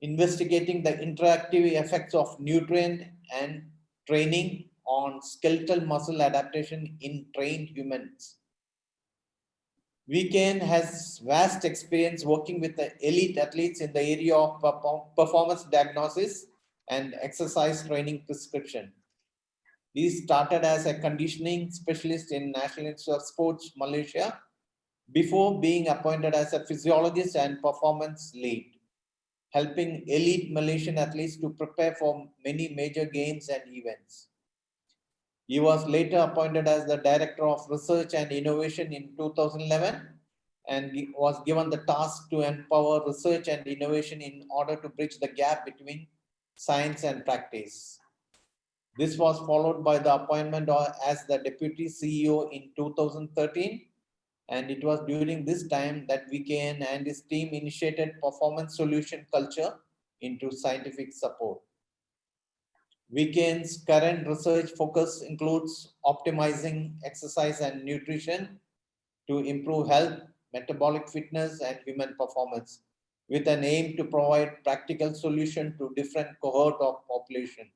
investigating the interactive effects of nutrient and training on skeletal muscle adaptation in trained humans. VKN has vast experience working with the elite athletes in the area of performance diagnosis and exercise training prescription. He started as a conditioning specialist in National Institute of Sports, Malaysia, before being appointed as a physiologist and performance lead, helping elite Malaysian athletes to prepare for many major games and events. He was later appointed as the Director of Research and Innovation in 2011 and he was given the task to empower research and innovation in order to bridge the gap between science and practice. This was followed by the appointment as the Deputy CEO in 2013, and it was during this time that VKN and his team initiated performance solution culture into scientific support. VKN's current research focus includes optimizing exercise and nutrition to improve health, metabolic fitness, and human performance, with an aim to provide practical solutions to different cohort of population.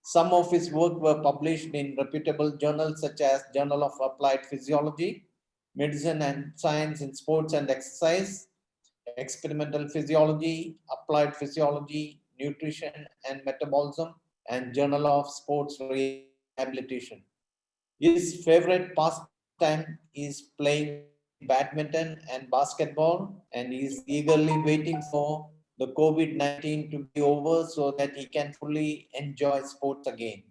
Some of his work were published in reputable journals such as Journal of Applied Physiology, Medicine and Science in Sports and Exercise, Experimental Physiology, Applied Physiology, Nutrition and Metabolism, and Journal of Sports Rehabilitation. His favorite pastime is playing badminton and basketball, and he is eagerly waiting for the COVID-19 to be over so that he can fully enjoy sports again.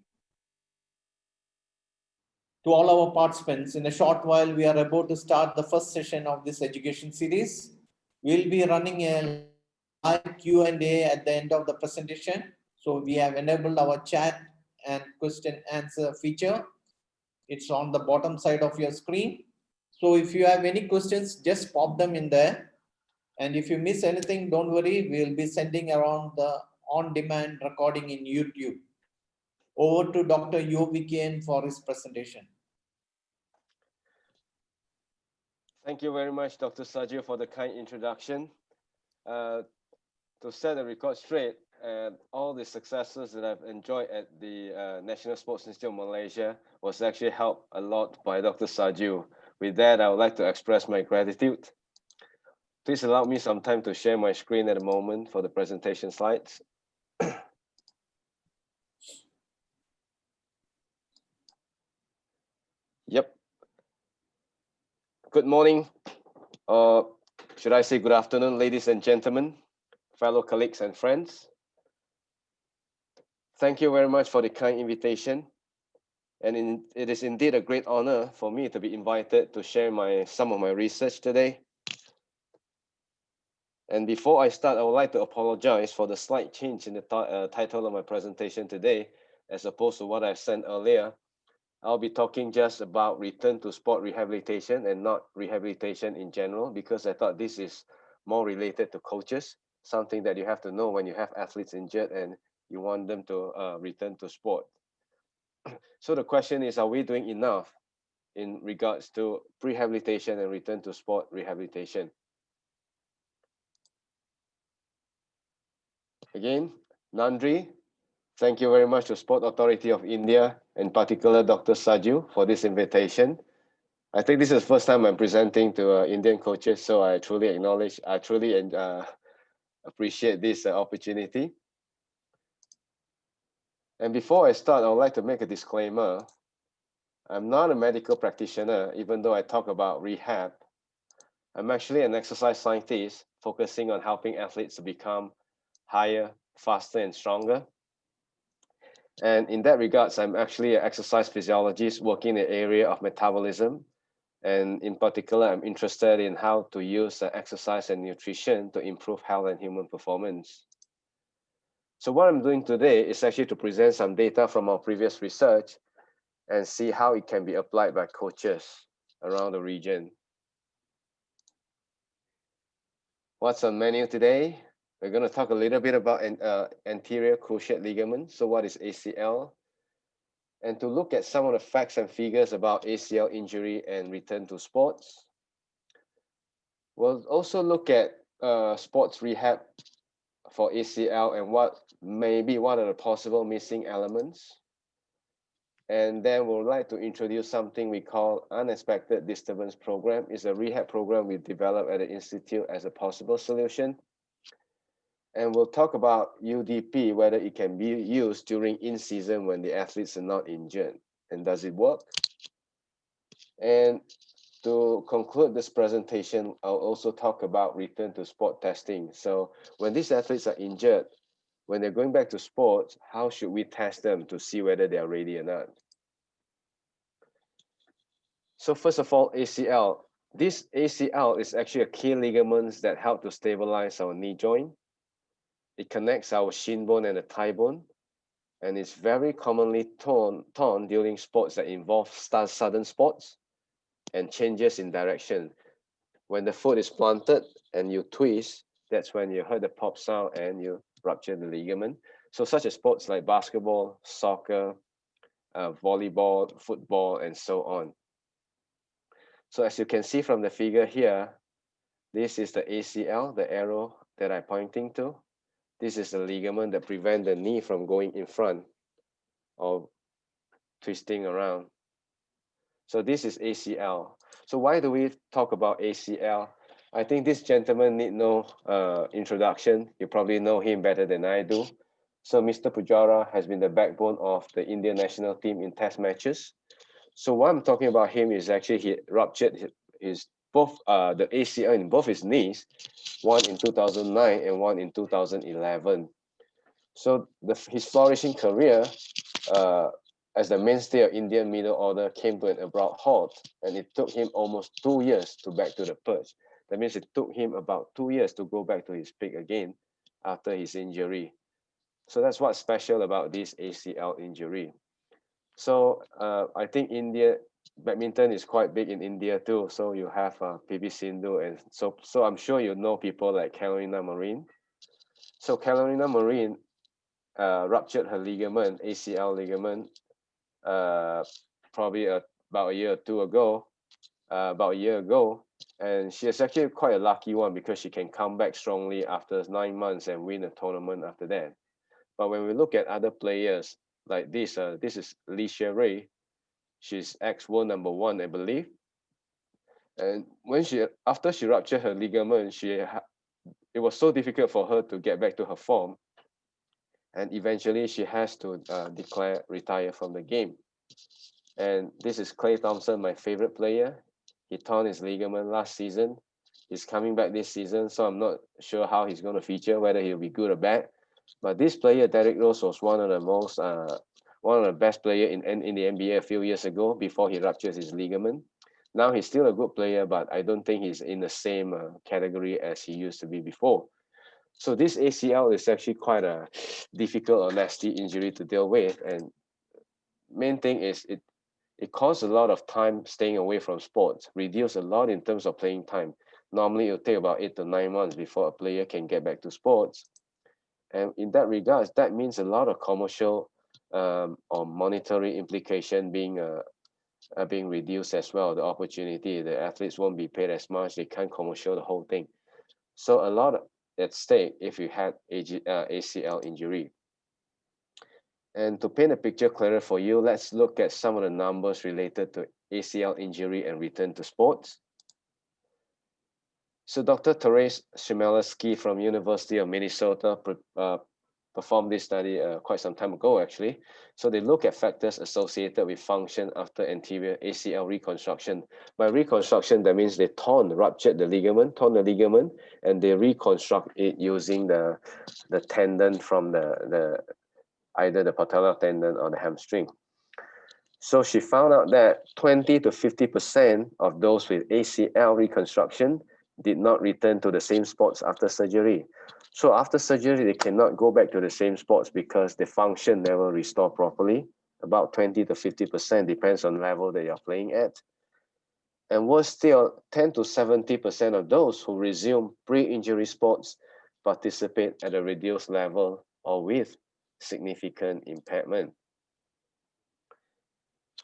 To all our participants, in a short while, we are about to start the first session of this education series. We'll be running a live Q&A at the end of the presentation. So we have enabled our chat and question answer feature. It's on the bottom side of your screen. So if you have any questions, just pop them in there. And if you miss anything, don't worry, we'll be sending around the on-demand recording in YouTube. Over to Dr. Yovikian for his presentation. Thank you very much, Dr. Sajio, for the kind introduction. To set the record straight, all the successes that I've enjoyed at the National Sports Institute of Malaysia was actually helped a lot by Dr. Sajio. With that, I would like to express my gratitude. Please allow me some time to share my screen at the moment for the presentation slides. Yep. Good morning, or should I say good afternoon, ladies and gentlemen, fellow colleagues and friends. Thank you very much for the kind invitation. And it is indeed a great honor for me to be invited to share some of my research today. And before I start, I would like to apologize for the slight change in the title of my presentation today, as opposed to what I sent earlier. I'll be talking just about return to sport rehabilitation and not rehabilitation in general, because I thought this is more related to coaches, something that you have to know when you have athletes injured and you want them to return to sport. So the question is, are we doing enough in regards to rehabilitation and return to sport rehabilitation? Again, Nandri, thank you very much to Sport Authority of India, in particular Dr. Saju, for this invitation. I think this is the first time I'm presenting to Indian coaches, so I truly appreciate this opportunity. And before I start, I would like to make a disclaimer. I'm not a medical practitioner, even though I talk about rehab. I'm actually an exercise scientist focusing on helping athletes to become higher, faster, and stronger. And in that regards, I'm actually an exercise physiologist working in the area of metabolism. And in particular, I'm interested in how to use exercise and nutrition to improve health and human performance. So what I'm doing today is actually to present some data from our previous research and see how it can be applied by coaches around the region. What's on menu today? We're going to talk a little bit about anterior cruciate ligament. So what is ACL? And to look at some of the facts and figures about ACL injury and return to sports. We'll also look at sports rehab for ACL and what are the possible missing elements. And then we'd like to introduce something we call unexpected disturbance program. It's a rehab program we developed at the Institute as a possible solution. And we'll talk about UDP, whether it can be used during in-season when the athletes are not injured. And does it work? And to conclude this presentation, I'll also talk about return to sport testing. So when these athletes are injured, when they're going back to sports, how should we test them to see whether they are ready or not? So first of all, ACL. This ACL is actually a key ligament that help to stabilize our knee joint. It connects our shin bone and the thigh bone, and it's very commonly torn during sports that involve sudden sports and changes in direction. When the foot is planted and you twist, that's when you heard the pop sound and you rupture the ligament. So such as sports like basketball, soccer, volleyball, football, and so on. So as you can see from the figure here, this is the ACL, the arrow that I'm pointing to. This is the ligament that prevents the knee from going in front or twisting around. So this is ACL. So why do we talk about ACL? I think this gentleman need no introduction. You probably know him better than I do. So Mr. Pujara has been the backbone of the Indian national team in test matches. So what I'm talking about him is actually he ruptured his both the ACL in both his knees, one in 2009 and one in 2011. So his flourishing career as the mainstay of Indian middle order came to an abrupt halt, and it took him almost 2 years to back to the perch. That means it took him about 2 years to go back to his peak again after his injury. So that's what's special about this ACL injury. So I think India badminton is quite big in India too. So you have PV Sindhu, and so I'm sure you know people like Carolina Marin. So Carolina Marin ruptured her ligament, ACL ligament, probably about a year or two ago, about a year ago. And she is actually quite a lucky one because she can come back strongly after 9 months and win a tournament after that. But when we look at other players like this is Li Ray. She's ex-world number 1, I believe. And after she ruptured her ligament, it was so difficult for her to get back to her form. And eventually she has to retire from the game. And this is Klay Thompson, my favorite player. He torn his ligament last season. He's coming back this season, so I'm not sure how he's going to feature, whether he'll be good or bad. But this player, Derrick Rose, was one of the best player in the NBA a few years ago before he ruptured his ligament. Now he's still a good player, but I don't think he's in the same category as he used to be before. So this ACL is actually quite a difficult or nasty injury to deal with, and main thing is it costs a lot of time staying away from sports, reduce a lot in terms of playing time. Normally, it'll take about 8 to 9 months before a player can get back to sports. And in that regards, that means a lot of commercial or monetary implication being reduced as well. The opportunity, the athletes won't be paid as much. They can't commercial the whole thing. So a lot at stake if you had ACL injury. And to paint a picture clearer for you, let's look at some of the numbers related to ACL injury and return to sports. So Dr. Therese Chmielewski from University of Minnesota performed this study quite some time ago, actually. So they look at factors associated with function after anterior ACL reconstruction. By reconstruction, that means they ruptured the ligament, torn the ligament, and they reconstruct it using the tendon from either the patellar tendon or the hamstring. So she found out that 20 to 50% of those with ACL reconstruction did not return to the same sports after surgery. So after surgery, they cannot go back to the same sports because the function never restored properly. About 20 to 50% depends on the level that you're playing at. And worse still, 10 to 70% of those who resume pre-injury sports participate at a reduced level or with significant impairment.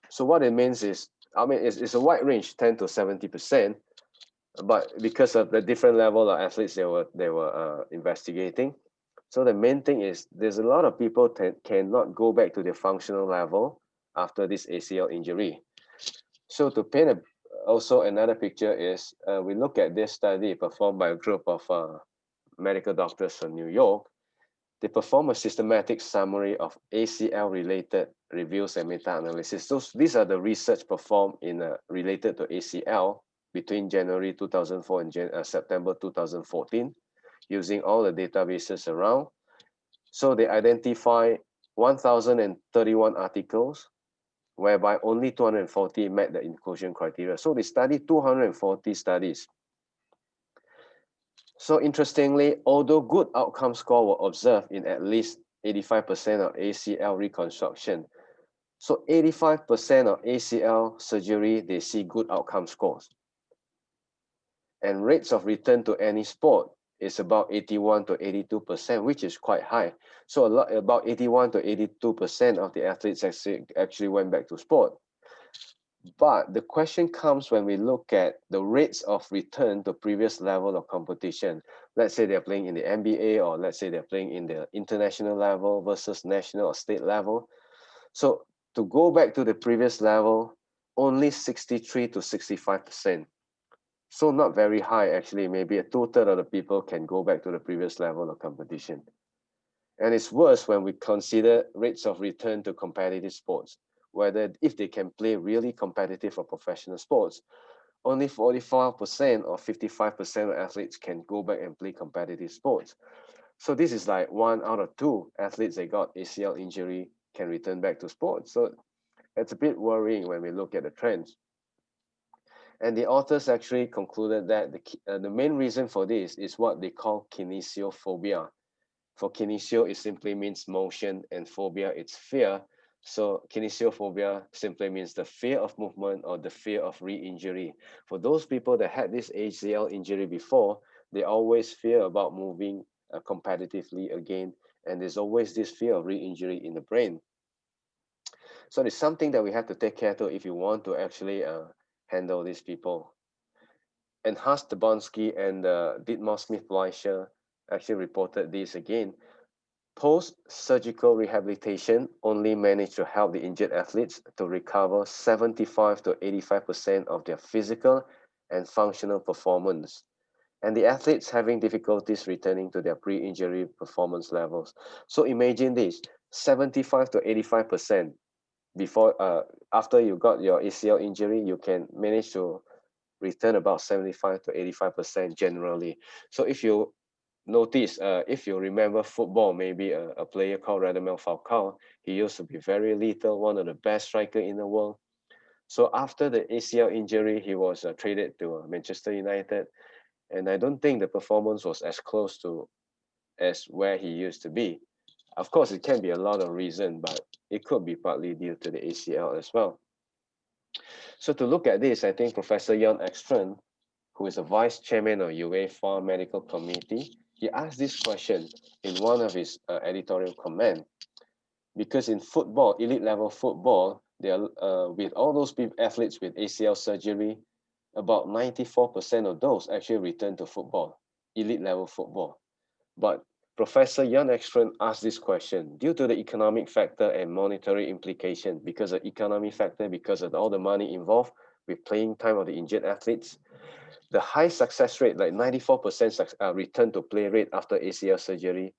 So what it means is, it's a wide range, 10 to 70%, but because of the different level of athletes they were investigating. So the main thing is there's a lot of people cannot go back to their functional level after this ACL injury. So to paint also another picture is we look at this study performed by a group of medical doctors from New York. They perform a systematic summary of ACL-related reviews and meta-analysis. So these are the research performed in related to ACL between January 2004 and September 2014, using all the databases around. So they identify 1,031 articles, whereby only 240 met the inclusion criteria. So they studied 240 studies. So interestingly, although good outcome score were observed in at least 85% of ACL reconstruction, so 85% of ACL surgery, they see good outcome scores. And rates of return to any sport is about 81 to 82%, which is quite high. So about 81 to 82% of the athletes actually went back to sport. But the question comes when we look at the rates of return to previous level of competition. Let's say they're playing in the NBA, or let's say they're playing in the international level versus national or state level. So to go back to the previous level, only 63 to 65%. So not very high, actually. Maybe a two-thirds of the people can go back to the previous level of competition. And it's worse when we consider rates of return to competitive sports, whether if they can play really competitive or professional sports, only 45% or 55% of athletes can go back and play competitive sports. So this is like 1 out of 2 athletes that got ACL injury can return back to sports. So it's a bit worrying when we look at the trends. And the authors actually concluded that the main reason for this is what they call kinesiophobia. For kinesio, it simply means motion, and phobia, it's fear. So kinesiophobia simply means the fear of movement or the fear of re-injury. For those people that had this ACL injury before, they always fear about moving competitively again, and there's always this fear of re-injury in the brain. So it's something that we have to take care of if you want to actually handle these people. And Haas-Tabonsky and Dietmar Smith-Fleischer actually reported this again. Post-surgical rehabilitation only managed to help the injured athletes to recover 75 to 85% of their physical and functional performance. And the athletes having difficulties returning to their pre-injury performance levels. So imagine this, 75 to 85% before, after you got your ACL injury, you can manage to return about 75 to 85% generally. So if you notice, if you remember football, maybe a player called Radamel Falcao, he used to be very lethal, one of the best strikers in the world. So after the ACL injury, he was traded to Manchester United, and I don't think the performance was as close to as where he used to be. Of course, it can be a lot of reasons, but it could be partly due to the ACL as well. So to look at this, I think Professor Jan Ekström, who is a vice chairman of UEFA Medical Committee, he asked this question in one of his editorial comments. Because in football, elite level football, they are, with all those athletes with ACL surgery, about 94% of those actually return to football, elite level football. But Professor Jan Ekström asked this question, due to the economic factor and monetary implication, because of economic factor, because of all the money involved with playing time of the injured athletes, the high success rate, like 94% return to play rate after ACL surgery,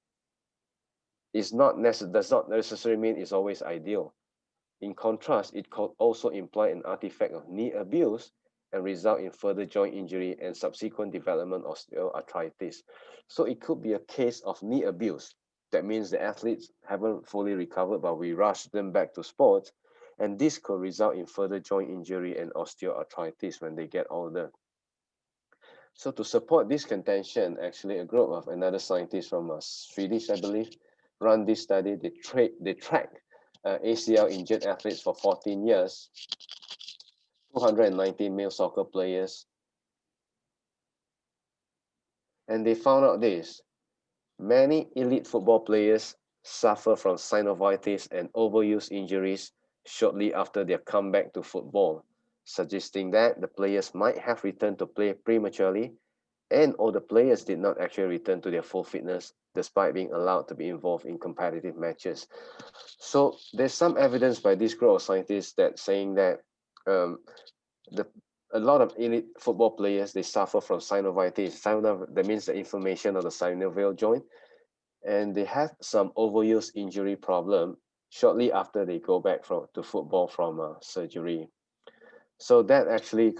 does not necessarily mean it's always ideal. In contrast, it could also imply an artifact of knee abuse and result in further joint injury and subsequent development of osteoarthritis. So it could be a case of knee abuse. That means the athletes haven't fully recovered, but we rush them back to sports. And this could result in further joint injury and osteoarthritis when they get older. So to support this contention, actually a group of another scientist from Swedish, I believe, run this study. They track ACL injured athletes for 14 years, 290 male soccer players. And they found out this. Many elite football players suffer from synovitis and overuse injuries shortly after their comeback to football, suggesting that the players might have returned to play prematurely and all the players did not actually return to their full fitness despite being allowed to be involved in competitive matches. So there's some evidence by this group of scientists that saying that um, the a lot of elite football players, they suffer from synovitis. That means the inflammation of the synovial joint, and they have some overuse injury problem shortly after they go back to football from surgery. So that actually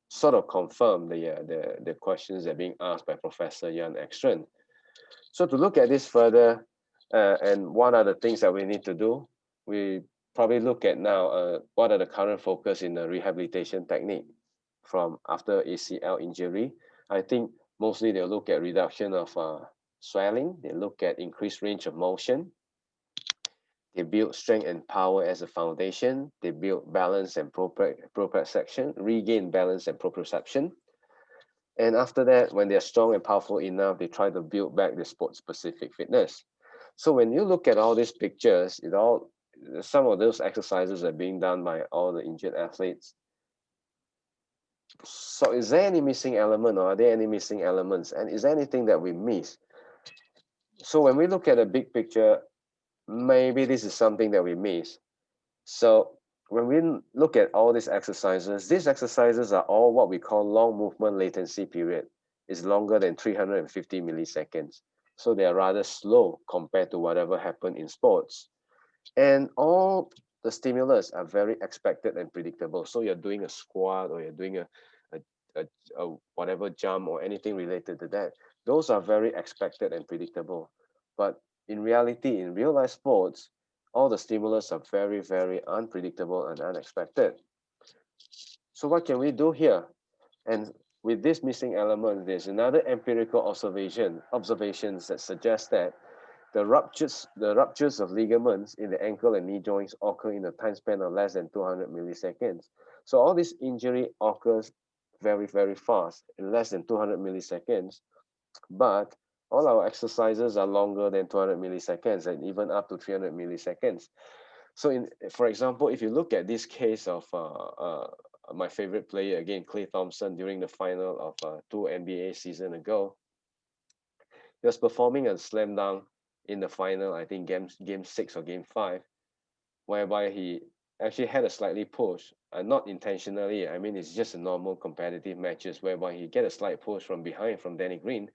sort of confirmed the questions that are being asked by Professor Jan Ekstrand. So to look at this further, and what are the things that we need to do, we probably look at now what are the current focus in the rehabilitation technique from after ACL injury. I think mostly they'll look at reduction of swelling, they look at increased range of motion, they build strength and power as a foundation, they build balance and proprioception, regain balance and proprioception. And after that, when they're strong and powerful enough, they try to build back the sport-specific fitness. So when you look at all these pictures, some of those exercises are being done by all the injured athletes. So is there any missing element, or are there any missing elements? And is there anything that we miss? So when we look at the big picture, maybe this is something that we miss. So when we look at all these exercises are all what we call long movement latency period. It's longer than 350 milliseconds. So they are rather slow compared to whatever happened in sports. And all the stimulus are very expected and predictable. So you're doing a squat, or you're doing a, a whatever jump or anything related to that. Those are very expected and predictable. But in reality, in real life sports, all the stimulus are very, very unpredictable and unexpected. So what can we do here? And with this missing element, there's another empirical observations that suggest that the ruptures of ligaments in the ankle and knee joints occur in a time span of less than 200 milliseconds. So all this injury occurs very, very fast, in less than 200 milliseconds. But all our exercises are longer than 200 milliseconds and even up to 300 milliseconds. So for example, if you look at this case of my favorite player, again, Klay Thompson, during the final of two NBA season ago, he was performing a slam dunk in the final, I think game 6 or game 5, whereby he actually had a slightly push, not intentionally. I mean, it's just a normal competitive matches whereby he get a slight push from behind from Danny Green,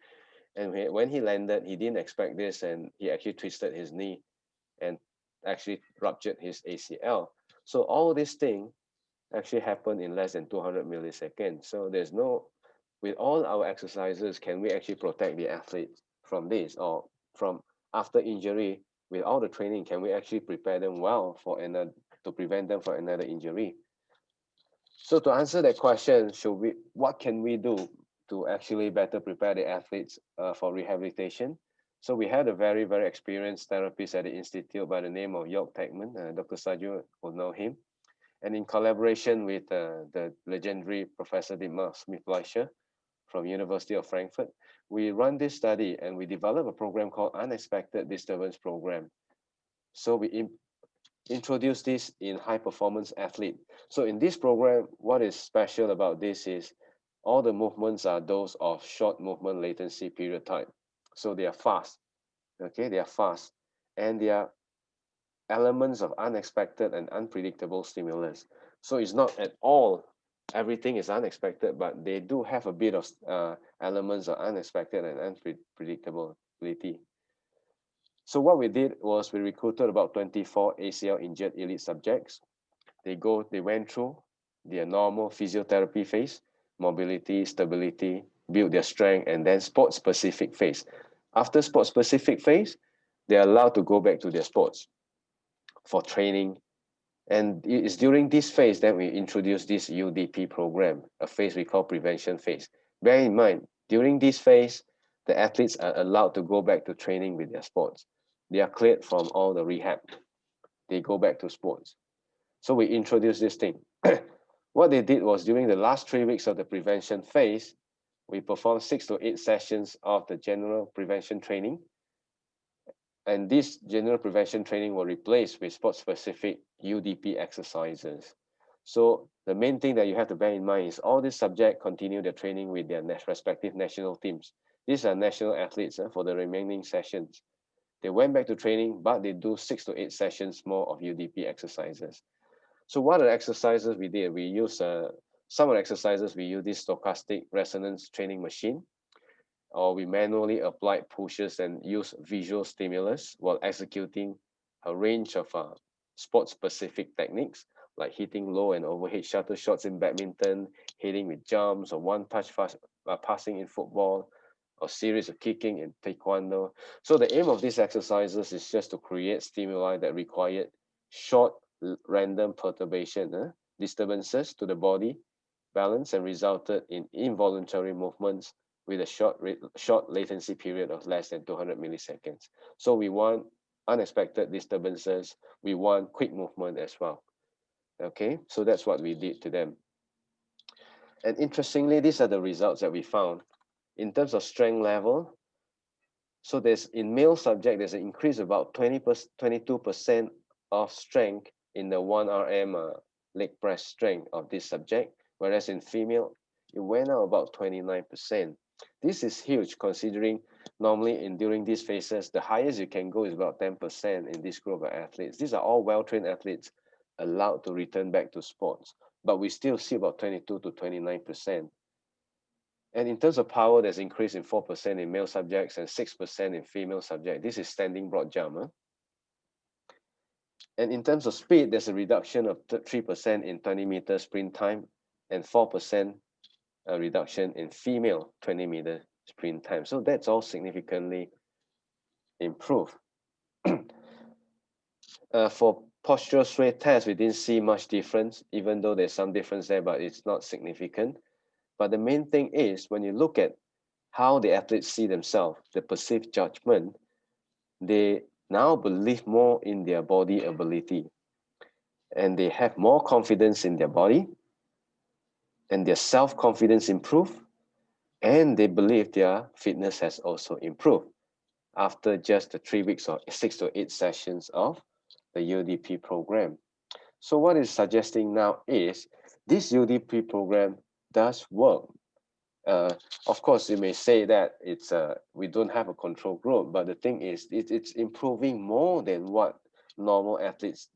and when he landed, he didn't expect this, and he actually twisted his knee and actually ruptured his ACL. So all this thing actually happened in less than 200 milliseconds. So with all our exercises, can we actually protect the athlete from this, or from after injury, with all the training, can we actually prepare them well to prevent them from another injury? So to answer that question, what can we do to actually better prepare the athletes for rehabilitation? So we had a very, very experienced therapist at the institute by the name of York Tegman. Dr. Saju will know him. And in collaboration with the legendary Professor Dietmar Smith-Fleischer from University of Frankfurt, we run this study and we develop a program called Unexpected Disturbance Program. So we introduce this in high performance athlete. So in this program, what is special about this is all the movements are those of short movement latency period time. So they are fast, okay? They are fast, and they are elements of unexpected and unpredictable stimulus. So it's not at all everything is unexpected, but they do have a bit of elements of unexpected and unpredictability. So what we did was we recruited about 24 ACL injured elite subjects. They went through their normal physiotherapy phase, mobility, stability, build their strength, and then sport specific phase. After sport specific phase, they're allowed to go back to their sports for training. And it's during this phase that we introduce this UDP program, a phase we call prevention phase. Bear in mind, during this phase, the athletes are allowed to go back to training with their sports. They are cleared from all the rehab. They go back to sports. So we introduced this thing. What they did was during the last 3 weeks of the prevention phase, we performed 6 to 8 sessions of the general prevention training. And this general prevention training will replace with sport-specific UDP exercises. So the main thing that you have to bear in mind is all these subjects continue their training with their respective national teams. These are national athletes for the remaining sessions. They went back to training, but they do 6 to 8 sessions more of UDP exercises. So what are the exercises we did? We use some of the exercises, we use this stochastic resonance training machine, or we manually applied pushes and use visual stimulus while executing a range of sport-specific techniques like hitting low and overhead shuttle shots in badminton, hitting with jumps, or one-touch passing in football, or series of kicking in taekwondo. So the aim of these exercises is just to create stimuli that require short, random perturbation, disturbances to the body balance, and resulted in involuntary movements with a short latency period of less than 200 milliseconds. So we want unexpected disturbances. We want quick movement as well. Okay, so that's what we did to them. And interestingly, these are the results that we found. In terms of strength level, so there's in male subject, there's an increase about 22% of strength in the 1 RM leg press strength of this subject, whereas in female, it went up about 29%. This is huge considering normally during these phases, the highest you can go is about 10% in this group of athletes. These are all well-trained athletes allowed to return back to sports, but we still see about 22 to 29%. And in terms of power, there's increase in 4% in male subjects and 6% in female subjects. This is standing broad jump. And in terms of speed, there's a reduction of 3% in 20-meter sprint time and 4% reduction in female 20-meter sprint time. So that's all significantly improved. For postural sway test, we didn't see much difference, even though there's some difference there, but it's not significant. But the main thing is when you look at how the athletes see themselves, the perceived judgment, they now believe more in their body ability and they have more confidence in their body and their self-confidence improve and they believe their fitness has also improved after just the 3 weeks or 6 to 8 sessions of the UDP program. So what it's suggesting now is this UDP program does work. Of course, you may say that it's we don't have a control group, but the thing is, it's improving more than what normal athletes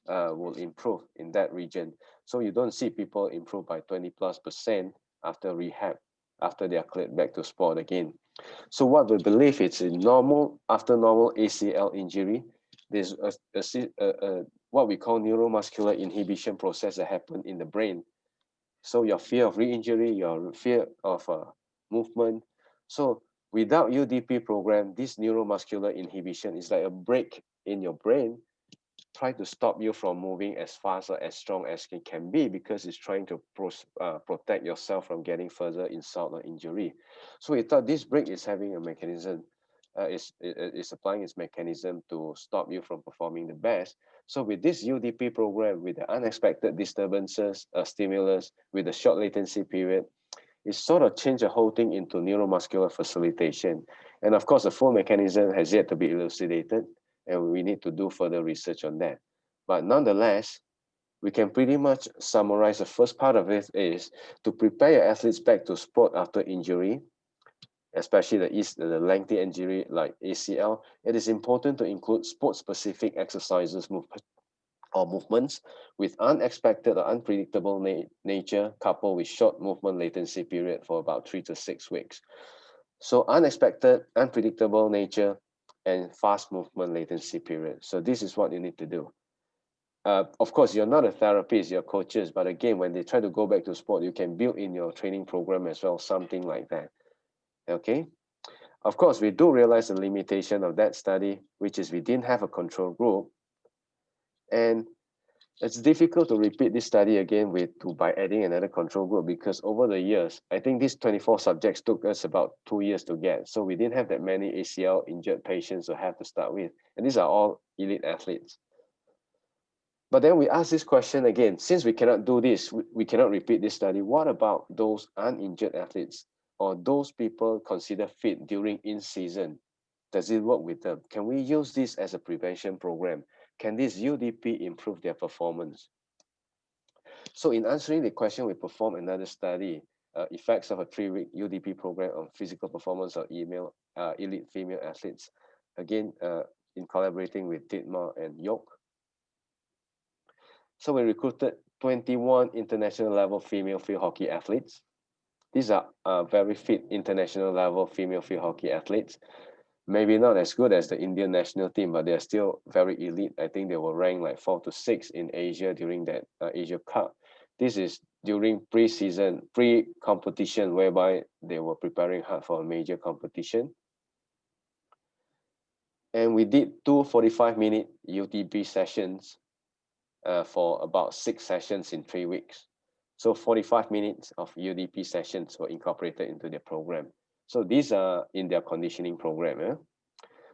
will improve in that region. So you don't see people improve by 20+% after rehab, after they are cleared back to sport again. So what we believe it's in normal, after normal ACL injury, there's what we call neuromuscular inhibition process that happen in the brain. So your fear of re-injury, your fear of movement. So without UDP program, this neuromuscular inhibition is like a brake in your brain, try to stop you from moving as fast or as strong as it can be because it's trying to protect yourself from getting further insult or injury. So we thought this brake is having a mechanism, is applying its mechanism to stop you from performing the best. So with this UDP program, with the unexpected disturbances, stimulus, with the short latency period, it sort of changed the whole thing into neuromuscular facilitation. And of course, the full mechanism has yet to be elucidated, and we need to do further research on that. But nonetheless, we can pretty much summarize the first part of it is to prepare your athletes back to sport after injury, especially the lengthy injury like ACL. It is important to include sport-specific exercises or movements with unexpected or unpredictable nature coupled with short movement latency period for about 3 to 6 weeks. So unexpected, unpredictable nature and fast movement latency period. So this is what you need to do. Of course, you're not a therapist, you're coaches, but again, when they try to go back to sport, you can build in your training program as well, something like that. Okay. Of course, we do realize the limitation of that study, which is we didn't have a control group. And it's difficult to repeat this study again by adding another control group because over the years, I think these 24 subjects took us about 2 years to get. So we didn't have that many ACL injured patients to have to start with. And these are all elite athletes. But then we ask this question again, since we cannot do this, we cannot repeat this study, what about those uninjured athletes or those people considered fit during in-season? Does it work with them? Can we use this as a prevention program? Can this UDP improve their performance? So in answering the question, we performed another study, effects of a 3-week UDP program on physical performance of elite female athletes, again, in collaborating with Dietmar and York. So we recruited 21 international level female field hockey athletes. These are very fit international level female field hockey athletes. Maybe not as good as the Indian national team, but they're still very elite. I think they were ranked like 4 to 6 in Asia during that Asia Cup. This is during pre-season, pre-competition, whereby they were preparing hard for a major competition. And we did 2 45-minute UTP sessions for about 6 sessions in 3 weeks. So 45 minutes of UDP sessions were incorporated into their program. So these are in their conditioning program. Yeah?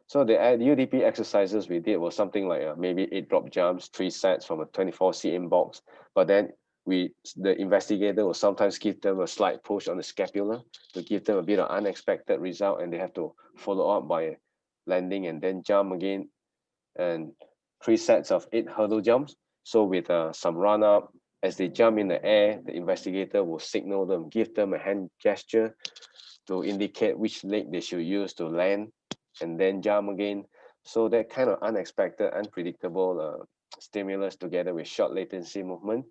So the UDP exercises we did was something like maybe 8 drop jumps, 3 sets from a 24 cm box. But then the investigator will sometimes give them a slight push on the scapula to give them a bit of unexpected result, and they have to follow up by landing and then jump again, and 3 sets of 8 hurdle jumps. So with some run up, as they jump in the air, the investigator will signal them, give them a hand gesture to indicate which leg they should use to land and then jump again. So that kind of unexpected, unpredictable stimulus together with short latency movement.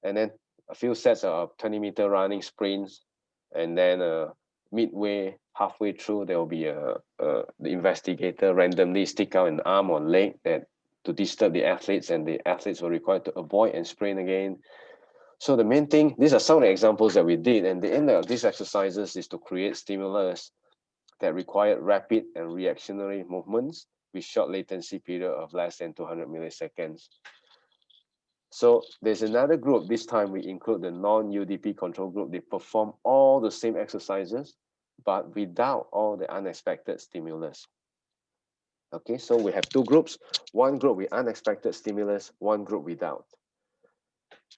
And then a few sets of 20-meter running sprints. And then midway, halfway through, there will be the investigator randomly stick out an arm or leg to disturb the athletes, and the athletes were required to avoid and sprint again. So the main thing, these are some of the examples that we did, and the end of these exercises is to create stimulus that required rapid and reactionary movements with short latency period of less than 200 milliseconds. So there's another group. This time we include the non-UDP control group. They perform all the same exercises, but without all the unexpected stimulus. Okay, so we have 2 groups, one group with unexpected stimulus, one group without.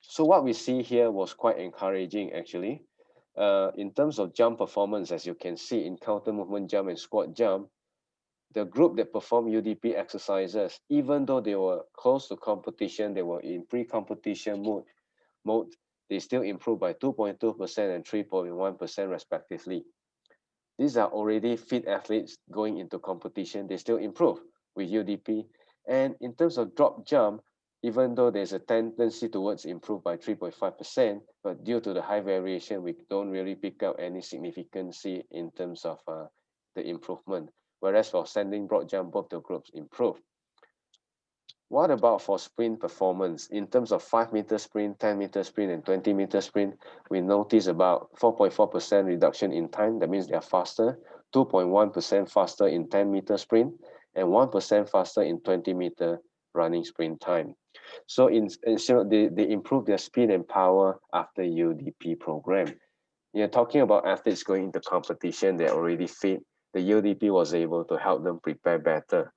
So what we see here was quite encouraging actually. In terms of jump performance, as you can see in counter movement jump and squat jump, the group that performed UDP exercises, even though they were close to competition, they were in pre-competition mode, they still improved by 2.2% and 3.1% respectively. These are already fit athletes going into competition, they still improve with UDP. And in terms of drop jump, even though there's a tendency towards improve by 3.5%, but due to the high variation, we don't really pick up any significancy in terms of the improvement. Whereas for standing broad jump, both the groups improve. What about for sprint performance? In terms of 5-meter sprint, 10-meter sprint, and 20-meter sprint, we notice about 4.4% reduction in time. That means they are faster, 2.1% faster in 10-meter sprint, and 1% faster in 20-meter running sprint time. So in short, they improve their speed and power after UDP program. You're talking about athletes going into competition, they're already fit. The UDP was able to help them prepare better.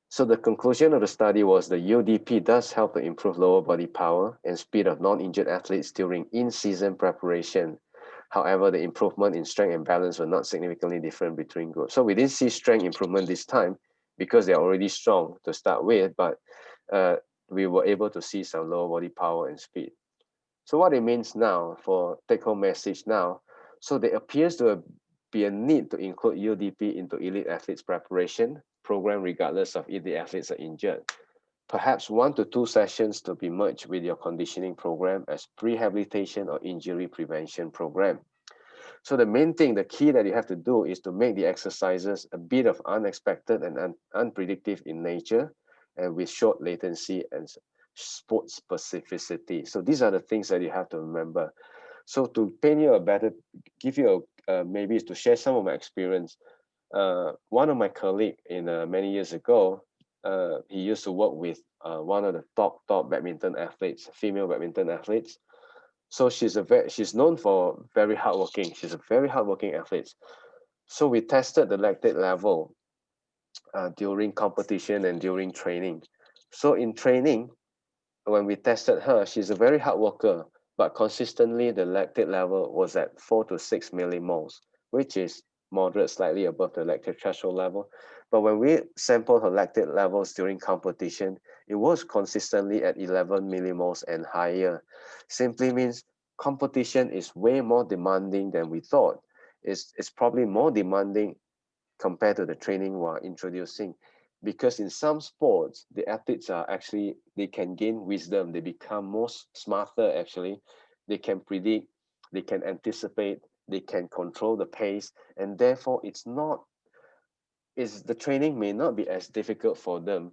So the conclusion of the study was the UDP does help to improve lower body power and speed of non-injured athletes during in-season preparation. However, the improvement in strength and balance were not significantly different between groups. So we didn't see strength improvement this time because they're already strong to start with, but we were able to see some lower body power and speed. So what it means now for take-home message now, so there appears to be a need to include UDP into elite athletes preparation program regardless of if the athletes are injured. Perhaps 1 to 2 sessions to be merged with your conditioning program as rehabilitation or injury prevention program. So the main thing, the key that you have to do is to make the exercises a bit of unexpected and unpredictable in nature and with short latency and sport specificity. So these are the things that you have to remember. So to paint you a better, give you a, maybe to share some of my experience, one of my colleagues in many years ago, he used to work with one of the top badminton athletes, female badminton athletes. So she's known for very hardworking. She's a very hardworking athlete. So we tested the lactate level during competition and during training. So in training, when we tested her, she's a very hard worker, but consistently the lactate level was at 4 to 6 millimoles, which is moderate, slightly above the lactate threshold level. But when we sampled her lactate levels during competition, it was consistently at 11 millimoles and higher. Simply means competition is way more demanding than we thought. It's probably more demanding compared to the training we're introducing, because in some sports the athletes are actually, they can gain wisdom, they become more smarter. Actually, they can predict, they can anticipate, they can control the pace, and therefore it's not, is the training may not be as difficult for them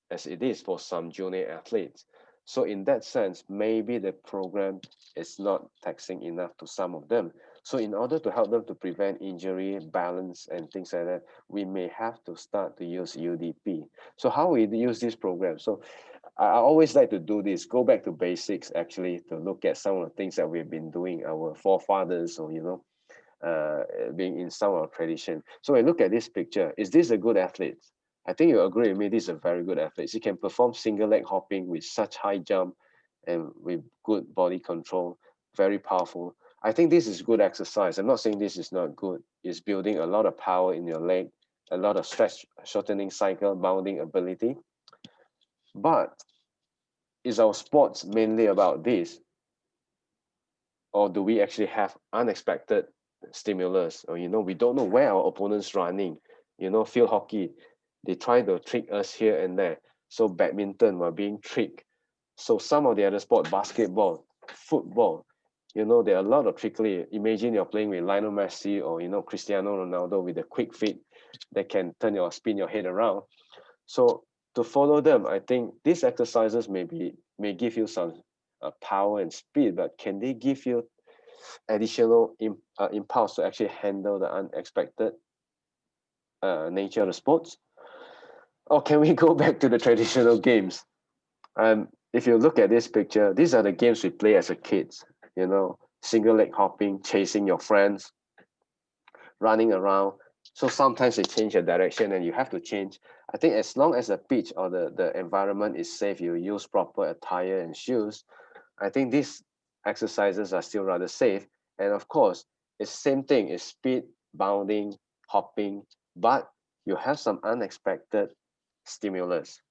as it is for some junior athletes. So in that sense, maybe the program is not taxing enough to some of them. So in order to help them to prevent injury, balance, and things like that, we may have to start to use UDP. So how we use this program? So I always like to do this, go back to basics actually, to look at some of the things that we've been doing, our forefathers, or being in some of our tradition. So when I look at this picture, is this a good athlete? I think you agree with me, this is a very good athlete. He can perform single leg hopping with such high jump and with good body control, very powerful. I think this is good exercise. I'm not saying this is not good. It's building a lot of power in your leg, a lot of stretch, shortening cycle, bounding ability. But is our sports mainly about this? Or do we actually have unexpected stimulus? Or, we don't know where our opponent's running. Field hockey, they try to trick us here and there. So badminton, we're being tricked. So some of the other sport, basketball, football, there are a lot of trickery. Imagine you're playing with Lionel Messi or, Cristiano Ronaldo with a quick feet that can spin your head around. So to follow them, I think these exercises may give you some power and speed, but can they give you additional impulse to actually handle the unexpected nature of the sports? Or can we go back to the traditional games? If you look at this picture, these are the games we play as a kids, single leg hopping, chasing your friends, running around. So sometimes they change your direction and you have to change. I think as long as the pitch or the environment is safe, you use proper attire and shoes, I think these exercises are still rather safe. And of course, it's same thing, it's speed, bounding, hopping, but you have some unexpected stimulus.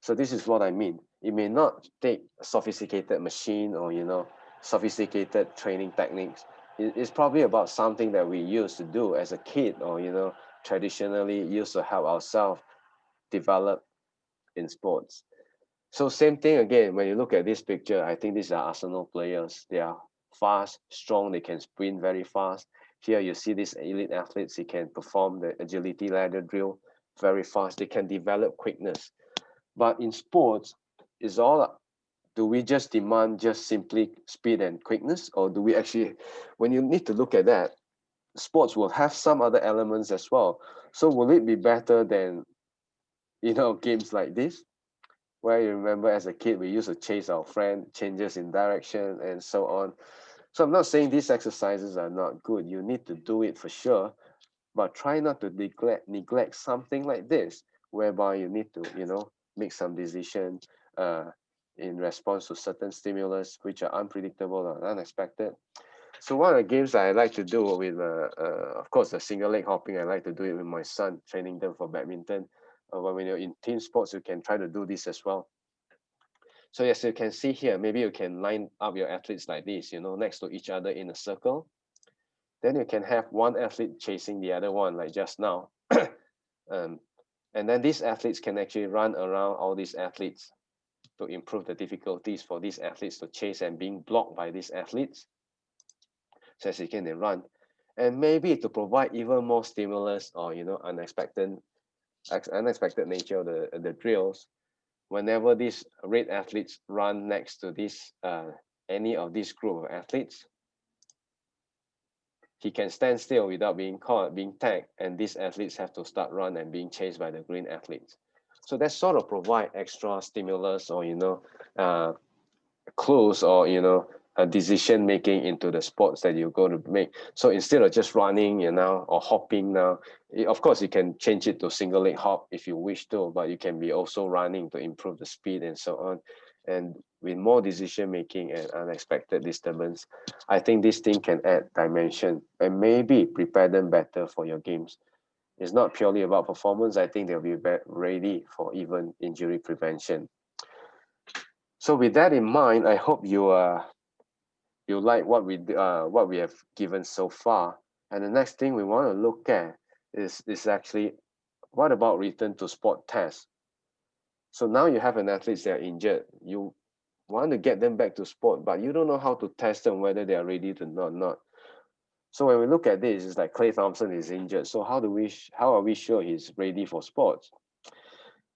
So this is what I mean. It may not take a sophisticated machine or, sophisticated training techniques. It's probably about something that we used to do as a kid or, traditionally used to help ourselves develop in sports. So same thing again, when you look at this picture, I think these are Arsenal players. They are fast, strong, they can sprint very fast. Here you see these elite athletes, they can perform the agility ladder drill very fast. They can develop quickness. But in sports, is all, do we just demand just simply speed and quickness? Or do we actually, when you need to look at that, sports will have some other elements as well. So will it be better than, games like this? Where you remember as a kid, we used to chase our friend, changes in direction and so on. So I'm not saying these exercises are not good. You need to do it for sure, but try not to neglect something like this, whereby you need to, make some decision in response to certain stimulus, which are unpredictable or unexpected. So one of the games I like to do with, of course, the single leg hopping, I like to do it with my son, training them for badminton. But when you're in team sports, you can try to do this as well. So as you can see here, maybe you can line up your athletes like this, next to each other in a circle. Then you can have one athlete chasing the other one, like just now. And then these athletes can actually run around all these athletes to improve the difficulties for these athletes to chase and being blocked by these athletes. So as you can, they run. And maybe to provide even more stimulus or, unexpected nature of the drills, whenever these red athletes run next to this any of this group of athletes, he can stand still without being caught, being tagged, and these athletes have to start run and being chased by the green athletes. So that sort of provide extra stimulus or clues or a decision making into the sports that you're going to make. So instead of just running, or hopping now, of course you can change it to single leg hop if you wish to, but you can be also running to improve the speed and so on. And with more decision making and unexpected disturbance, I think this thing can add dimension and maybe prepare them better for your games. It's not purely about performance. I think they'll be ready for even injury prevention. So with that in mind, I hope you like what we have given so far. And the next thing we want to look at is actually, what about return to sport tests? So now you have an athlete that are injured. You want to get them back to sport, but you don't know how to test them whether they are ready to not. So when we look at this, it's like Klay Thompson is injured. So how are we sure he's ready for sports?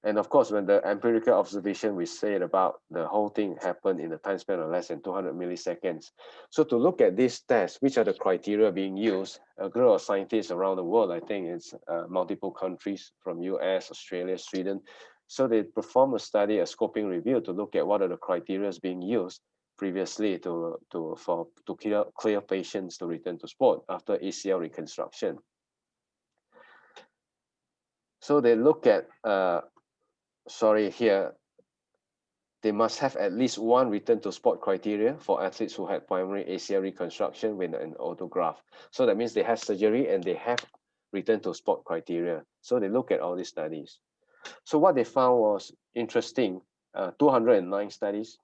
And of course, when the empirical observation we said about the whole thing happened in the time span of less than 200 milliseconds. So to look at this test, which are the criteria being used, a group of scientists around the world, I think it's multiple countries from US, Australia, Sweden. So they perform a study, a scoping review to look at what are the criteria being used previously to clear patients to return to sport after ACL reconstruction. So they look at they must have at least one return to sport criteria for athletes who had primary ACL reconstruction with an autograft. So that means they have surgery and they have return to sport criteria. So they look at all these studies. So what they found was interesting, 209 studies.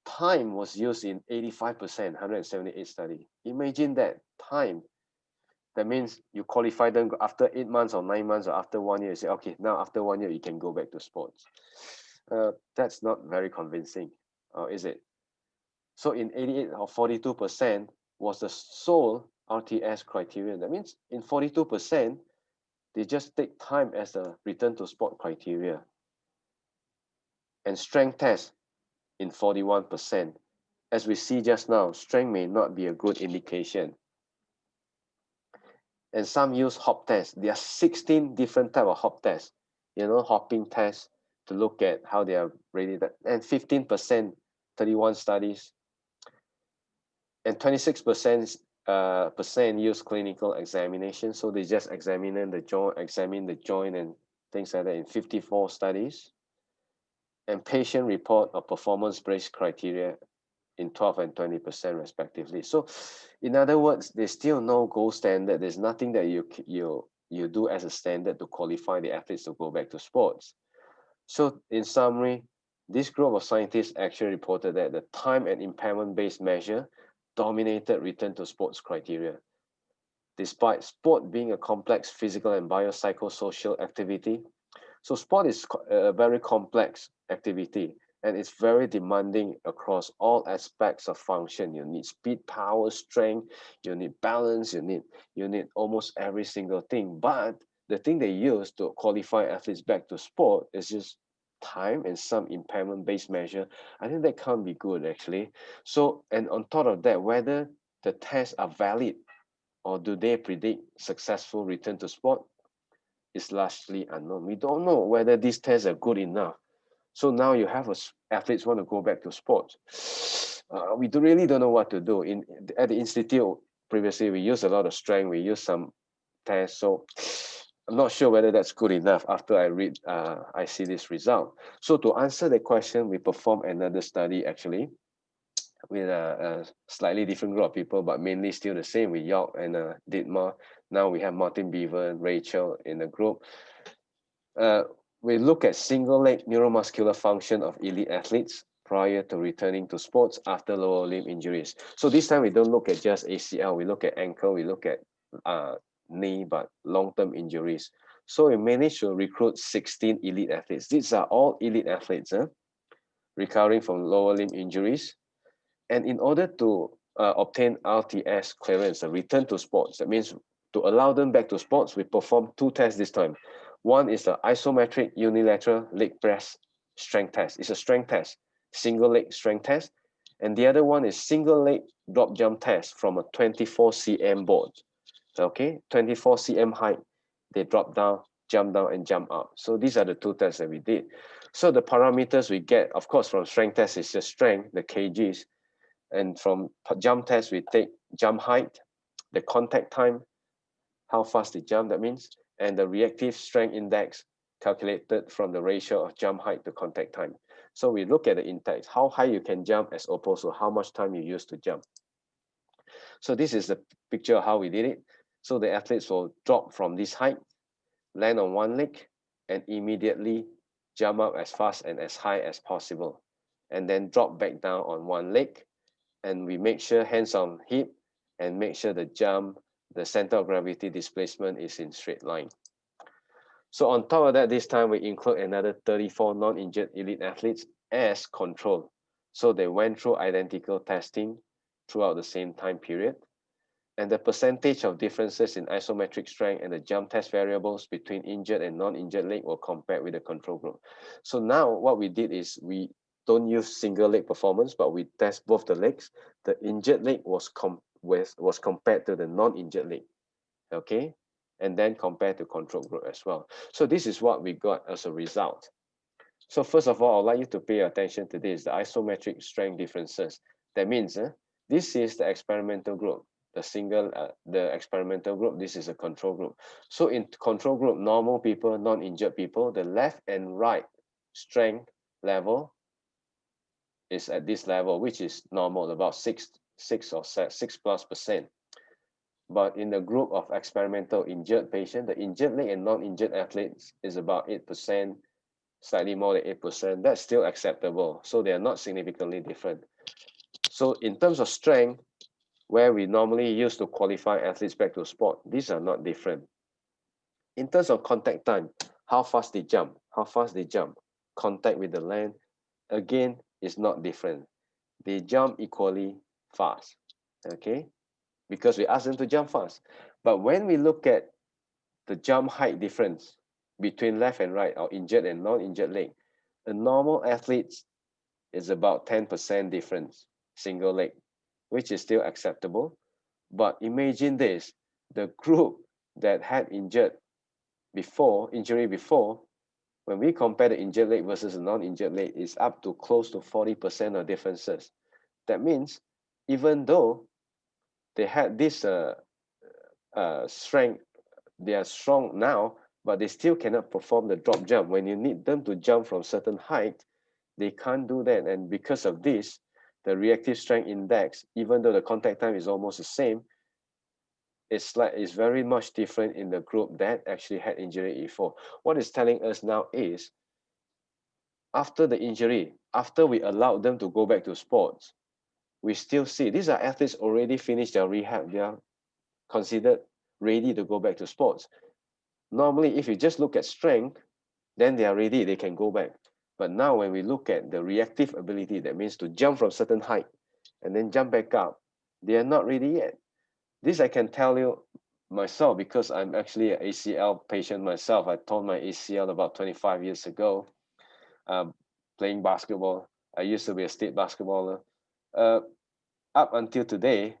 Time was used in 85%, 178 studies. Imagine that, time. That means you qualify them after 8 months or 9 months or after 1 year. You say, okay, now after 1 year, you can go back to sports. That's not very convincing, is it? So in 88 or 42% was the sole RTS criterion. That means in 42%, they just take time as a return to sport criteria. And strength test in 41%. As we see just now, strength may not be a good indication. And some use hop tests. There are 16 different type of hop tests. Hopping tests to look at how they are rated. And 15%, 31 studies. And 26% use clinical examination. So they just examine the joint and things like that in 54 studies. And patient report of performance-based criteria in 12 and 20% respectively. So in other words, there's still no gold standard. There's nothing that you do as a standard to qualify the athletes to go back to sports. So in summary, this group of scientists actually reported that the time and impairment-based measure dominated return to sports criteria. Despite sport being a complex physical and biopsychosocial activity, so sport is a very complex activity and it's very demanding across all aspects of function. You need speed, power, strength, you need balance, you need almost every single thing. But the thing they use to qualify athletes back to sport is just time and some impairment-based measure. I think that can't be good actually. So, and on top of that, whether the tests are valid or do they predict successful return to sport is largely unknown. We don't know whether these tests are good enough. So now you have athletes want to go back to sports. We really don't know what to do. At the institute previously, we used a lot of strength. We used some tests. So I'm not sure whether that's good enough after I see this result. So to answer the question, we performed another study actually with a slightly different group of people, but mainly still the same with York and Dietmar. Now we have Martin Beaver and Rachel in the group. We look at single leg neuromuscular function of elite athletes prior to returning to sports after lower limb injuries. So this time we don't look at just ACL, we look at ankle, we look at knee, but long-term injuries. So we managed to recruit 16 elite athletes. These are all elite athletes, recovering from lower limb injuries. And in order to obtain RTS clearance, a return to sports, that means to allow them back to sports, we perform 2 tests this time. One is the isometric unilateral leg press strength test. It's a strength test, single leg strength test. And the other one is single leg drop jump test from a 24 cm board. Okay, 24 cm height. They drop down, jump down, and jump up. So these are the 2 tests that we did. So the parameters we get, of course, from strength test is the strength, the kgs. And from jump test, we take jump height, the contact time, how fast they jump, that means, and the reactive strength index calculated from the ratio of jump height to contact time. So we look at the index, how high you can jump as opposed to how much time you use to jump. So this is the picture of how we did it. So the athletes will drop from this height, land on one leg, and immediately jump up as fast and as high as possible, and then drop back down on one leg. And we make sure hands on hip and make sure the jump, the center of gravity displacement is in straight line. So on top of that, this time we include another 34 non-injured elite athletes as control. So they went through identical testing throughout the same time period. And the percentage of differences in isometric strength and the jump test variables between injured and non-injured leg were compared with the control group. So now what we did is we don't use single leg performance, but we test both the legs. The injured leg was compared to the non-injured leg, okay? And then compared to control group as well. So this is what we got as a result. So first of all, I'd like you to pay attention to this, the isometric strength differences. That means this is the experimental group, the experimental group, this is a control group. So in control group, normal people, non-injured people, the left and right strength level is at this level, which is normal, about 6+%. But in the group of experimental injured patient, the injured leg and non-injured athletes is about 8%, slightly more than 8%. That's still acceptable. So they are not significantly different. So in terms of strength, where we normally use to qualify athletes back to sport, these are not different. In terms of contact time, how fast they jump, contact with the land, again, is not different. They jump equally fast, okay? Because we ask them to jump fast. But when we look at the jump height difference between left and right, or injured and non-injured leg, a normal athlete is about 10% difference, single leg, which is still acceptable. But imagine this, the group that had injury before, when we compare the injured leg versus the non-injured leg, is up to close to 40% of differences. That means even though they had this strength, they are strong now, but they still cannot perform the drop jump. When you need them to jump from certain height, they can't do that. And because of this, the reactive strength index, even though the contact time is almost the same, it's very much different in the group that actually had injury before. What it's telling us now is, after the injury, after we allowed them to go back to sports, we still see these are athletes already finished their rehab. They are considered ready to go back to sports. Normally, if you just look at strength, then they are ready, they can go back. But now when we look at the reactive ability, that means to jump from certain height and then jump back up, they are not ready yet. This I can tell you myself because I'm actually an ACL patient myself. I torn my ACL about 25 years ago, playing basketball. I used to be a state basketballer. Up until today,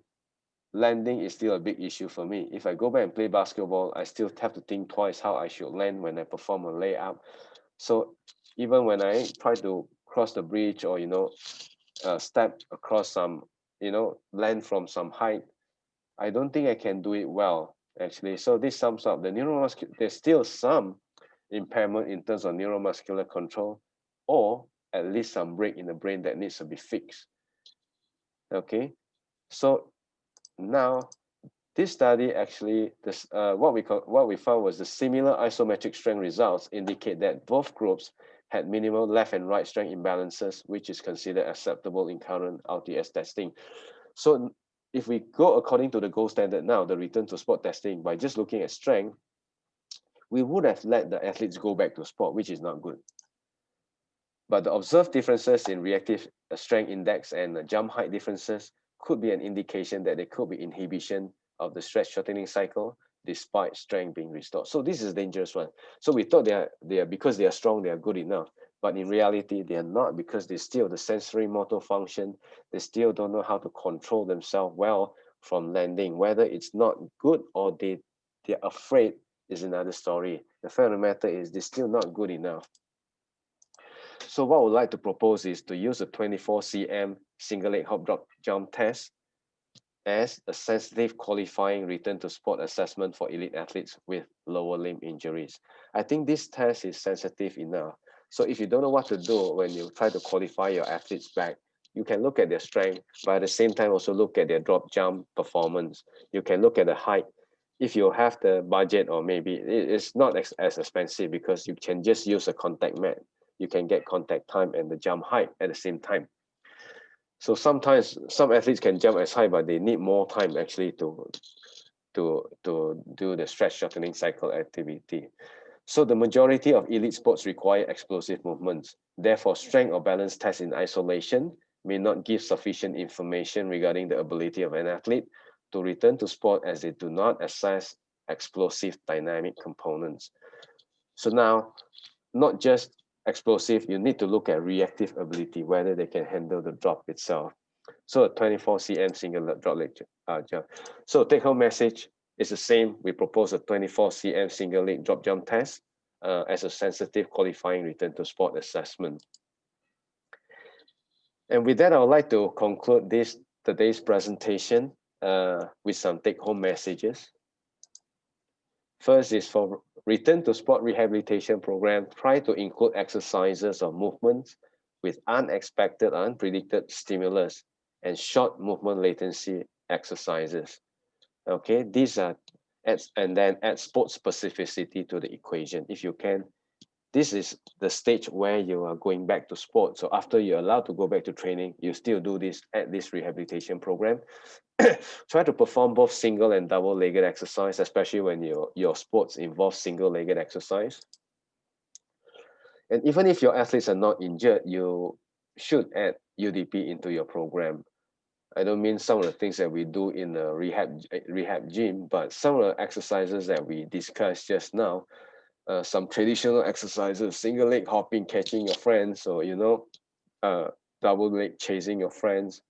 landing is still a big issue for me. If I go back and play basketball, I still have to think twice how I should land when I perform a layup. So even when I try to cross the bridge or step across some, land from some height, I don't think I can do it well actually. So this sums up the neuromuscular. There's still some impairment in terms of neuromuscular control, or at least some break in the brain that needs to be fixed. Okay, so now this study actually, what we found was the similar isometric strength results indicate that both groups had minimal left and right strength imbalances, which is considered acceptable in current RTS testing. So if we go according to the gold standard now, the return to sport testing, by just looking at strength, we would have let the athletes go back to sport, which is not good. But the observed differences in reactive strength index and jump height differences could be an indication that there could be inhibition of the stress shortening cycle despite strength being restored. So this is a dangerous one. So we thought they are because they are strong, they are good enough. But in reality, they are not, because they still the sensory motor function, they still don't know how to control themselves well from landing. Whether it's not good or they're afraid is another story. The fact of the matter is they're still not good enough. So what I would like to propose is to use a 24 cm single leg hop drop jump test as a sensitive qualifying return to sport assessment for elite athletes with lower limb injuries. I think this test is sensitive enough. So if you don't know what to do when you try to qualify your athletes back, you can look at their strength, but at the same time also look at their drop jump performance. You can look at the height. If you have the budget, or maybe it's not as expensive, because you can just use a contact mat. You can get contact time and the jump height at the same time. So sometimes some athletes can jump as high, but they need more time actually to do the stretch shortening cycle activity. So the majority of elite sports require explosive movements. Therefore, strength or balance tests in isolation may not give sufficient information regarding the ability of an athlete to return to sport, as they do not assess explosive dynamic components. So now, not just explosive, you need to look at reactive ability, whether they can handle the drop itself. So a 24 cm single drop leg jump. So take home message is the same. We propose a 24 cm single leg drop jump test as a sensitive qualifying return to sport assessment. And with that, I would like to conclude today's presentation with some take home messages. First is for return to sport rehabilitation program, try to include exercises or movements with unexpected, unpredicted stimulus and short movement latency exercises. Okay, these are and then add sport specificity to the equation if you can. This is the stage where you are going back to sport. So after you're allowed to go back to training, you still do this at this rehabilitation program. Try to perform both single and double-legged exercise, especially when your sports involve single-legged exercise. And even if your athletes are not injured, you should add UDP into your program. I don't mean some of the things that we do in a rehab gym, but some of the exercises that we discussed just now, some traditional exercises, single leg hopping, catching your friends, or double leg chasing your friends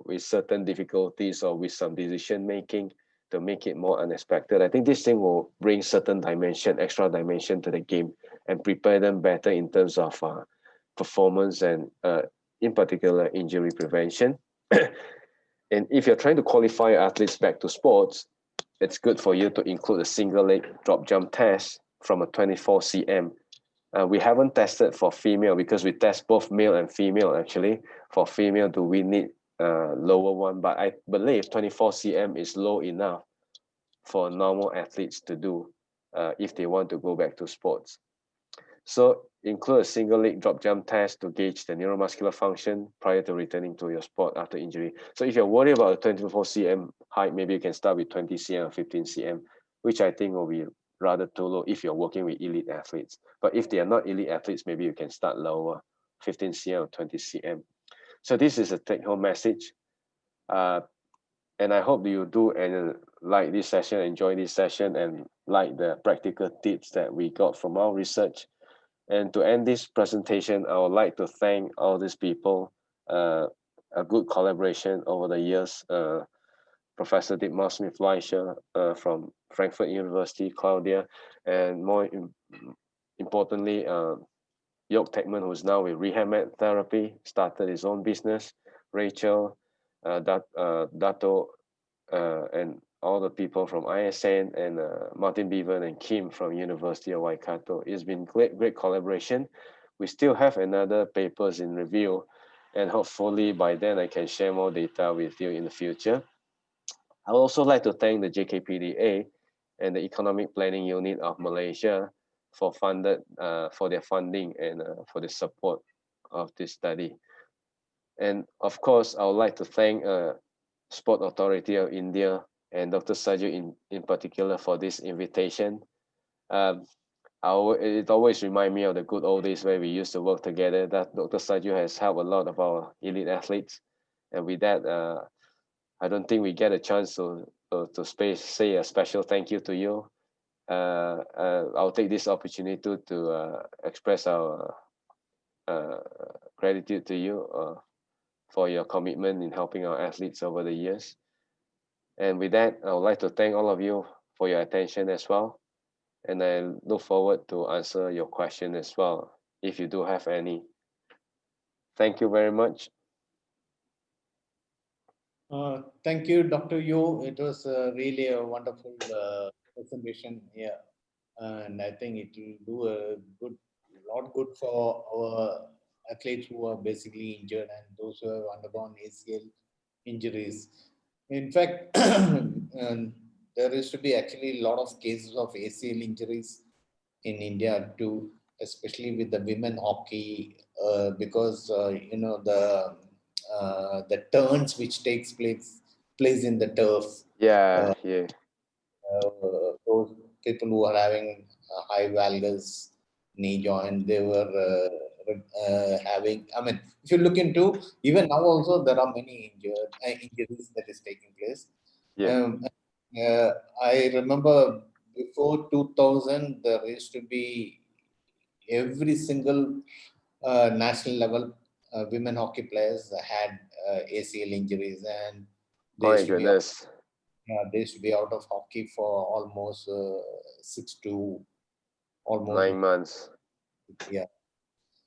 with certain difficulties or with some decision making to make it more unexpected. I think this thing will bring certain dimension, extra dimension to the game and prepare them better in terms of performance and in particular injury prevention. And if you're trying to qualify your athletes back to sports, it's good for you to include a single leg drop jump test from a 24 cm. We haven't tested for female because we test both male and female actually. For female, do we need a lower one? But I believe 24 cm is low enough for normal athletes to do if they want to go back to sports. So include a single leg drop jump test to gauge the neuromuscular function prior to returning to your sport after injury. So if you're worried about a 24 cm height, maybe you can start with 20 cm or 15 cm, which I think will be rather too low if you're working with elite athletes. But if they are not elite athletes, maybe you can start lower, 15 cm or 20 cm. So this is a take-home message. And I hope you do and like this session, enjoy this session, and like the practical tips that we got from our research. And to end this presentation, I would like to thank all these people, a good collaboration over the years. Professor Dietmar Smith-Fleischer from Frankfurt University, Claudia, and more importantly, Jörg Techman, who's now with Rehab Therapy, started his own business, Rachel, Dato, and all the people from ISN, and Martin Bevan and Kim from University of Waikato. It's been great collaboration. We still have another papers in review, and hopefully by then I can share more data with you in the future. I would also like to thank the JKPDA and the Economic Planning Unit of Malaysia for their funding and for the support of this study. And of course, I would like to thank Sport Authority of India and Dr. Saju in particular for this invitation. It always reminds me of the good old days where we used to work together. That Dr. Saju has helped a lot of our elite athletes. And with that, I don't think we get a chance to say a special thank you to you. I'll take this opportunity to express our gratitude to you for your commitment in helping our athletes over the years. And with that, I would like to thank all of you for your attention as well. And I look forward to answer your question as well, if you do have any. Thank you very much. Thank you, Dr. Yu. It was really a wonderful presentation here, and I think it will do a good not good for our athletes who are basically injured and those who have undergone ACL injuries. In fact, there used to be actually a lot of cases of ACL injuries in India too, especially with the women hockey, because the turns which takes place in the turf. Yeah, Uh, yeah, those people who are having high valgus knee joint, they were having. I mean, if you look into even now, also there are many injuries that is taking place. yeah. Um, uh, I remember before 2000, there used to be every single national level women hockey players had ACL injuries, and they My used to be goodness. they used to be out of hockey for almost 6 to almost 9 months. yeah.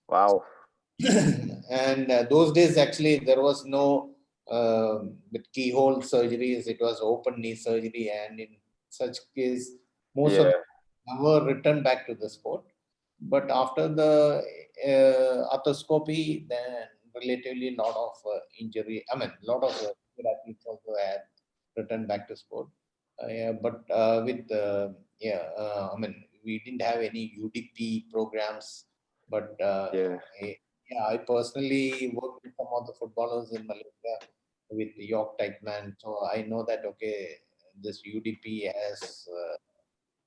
Wow. And those days actually there was no with keyhole surgeries. It was open knee surgery, and in such case, most of Yeah, them never returned back to the sport. But after the arthroscopy, then relatively lot of injury. I mean, lot of good athletes also had returned back to sport. Yeah, but with I mean, we didn't have any UDP programs, but yeah, yeah, I personally worked with some of the footballers in Malaysia with York Tightman, so I know that okay, this UDP has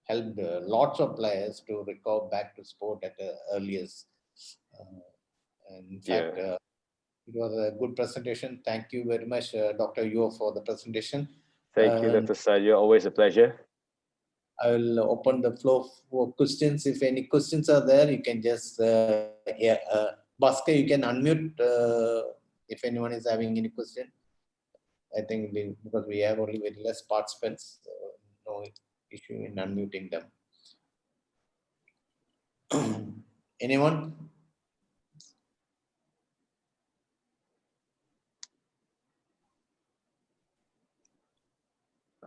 helped lots of players to recover back to sport at the earliest. Uh, and in yeah. fact, it was a good presentation. Thank you very much, Dr. Yu, for the presentation. Thank you, And Dr. Sadio. Always a pleasure. I will open the floor for questions. If any questions are there, you can just, Bhaskar, you can unmute if anyone is having any question. I think because we have only very less participants, no issue in unmuting them. Anyone?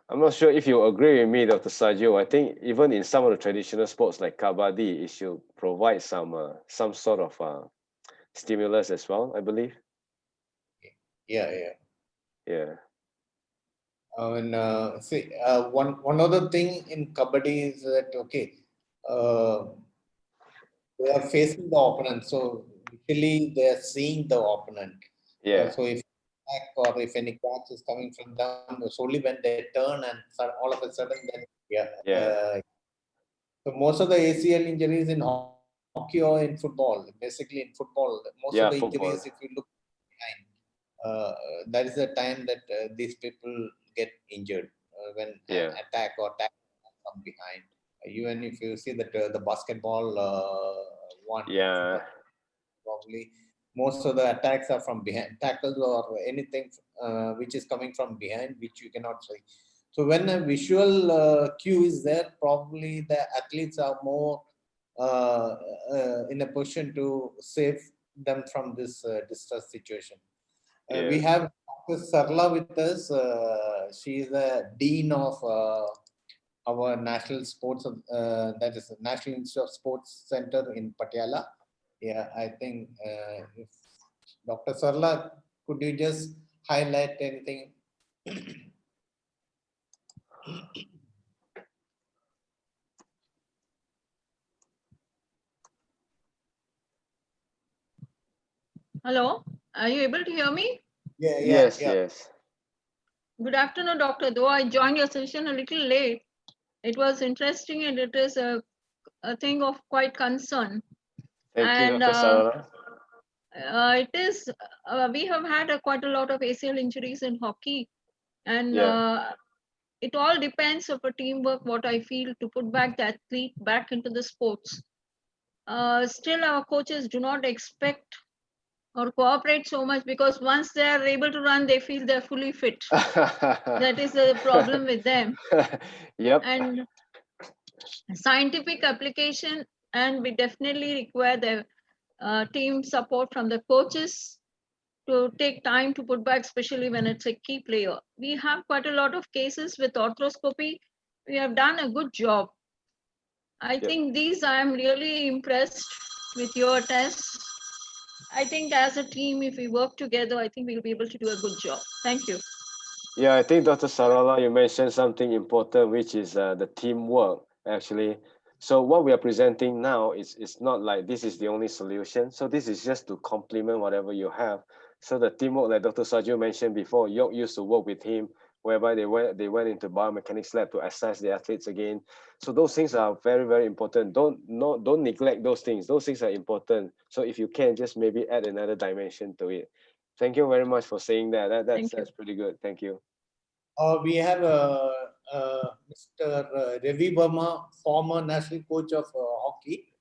I'm not sure if you agree with me, Dr. Sadio. I think even in some of the traditional sports like kabaddi, it should provide some sort of stimulus as well, I believe. Yeah, yeah. Yeah, And see, one other thing in kabaddi is that okay, uh, they are facing the opponent, so usually they are seeing the opponent. yeah, So if attack or if any catch is coming from them, it's only when they turn and all of a sudden then yeah. yeah, So most of the ACL injuries in hockey or in football, basically in football, most of the yeah, injuries, if you football. look behind, that is the time that these people get injured when an Yeah, attack or tackle from behind. Even if you see that the basketball one in yeah, football, probably most of the attacks are from behind, tackles or anything which is coming from behind, which you cannot see. So when a visual cue is there, probably the athletes are more in a position to save them from this distress situation. We yeah, have Dr. Sarla with us. She is the dean of our national sports, that is National Institute of Sports Center in Patiala. Yeah, I think if Dr. Sarla, could you just highlight anything? Hello, are you able to hear me? Yeah, yeah, yes, yeah. yes. Good afternoon, doctor. Though I joined your session a little late, it was interesting and it is a thing of quite concern. Thank you, And Dr. Sarala. it is, we have had quite a lot of ACL injuries in hockey, and Yeah, it all depends of a teamwork, what I feel, to put back the athlete back into the sports. Still, our coaches do not expect or cooperate so much because once they are able to run, they feel they're fully fit. That is the problem with them. yep, And scientific application, and we definitely require the team support from the coaches to take time to put back, especially when it's a key player. We have quite a lot of cases with arthroscopy. We have done a good job. I yep, think these I am really impressed with your tests. I think as a team, if we work together, I think we'll be able to do a good job. Thank you. Yeah, I think Dr. Sarala, you mentioned something important, which is the teamwork, actually. So what we are presenting now is not like this is the only solution. So this is just to complement whatever you have. So the teamwork, like Dr. Saju mentioned before, York used to work with him, whereby they went into biomechanics lab to assess the athletes again. So those things are very, very important. Don't neglect those things. Those things are important. So if you can, just maybe add another dimension to it. Thank you very much for saying that. That's pretty good. Thank you. We have Mr. Ravi Verma, former national coach of hockey.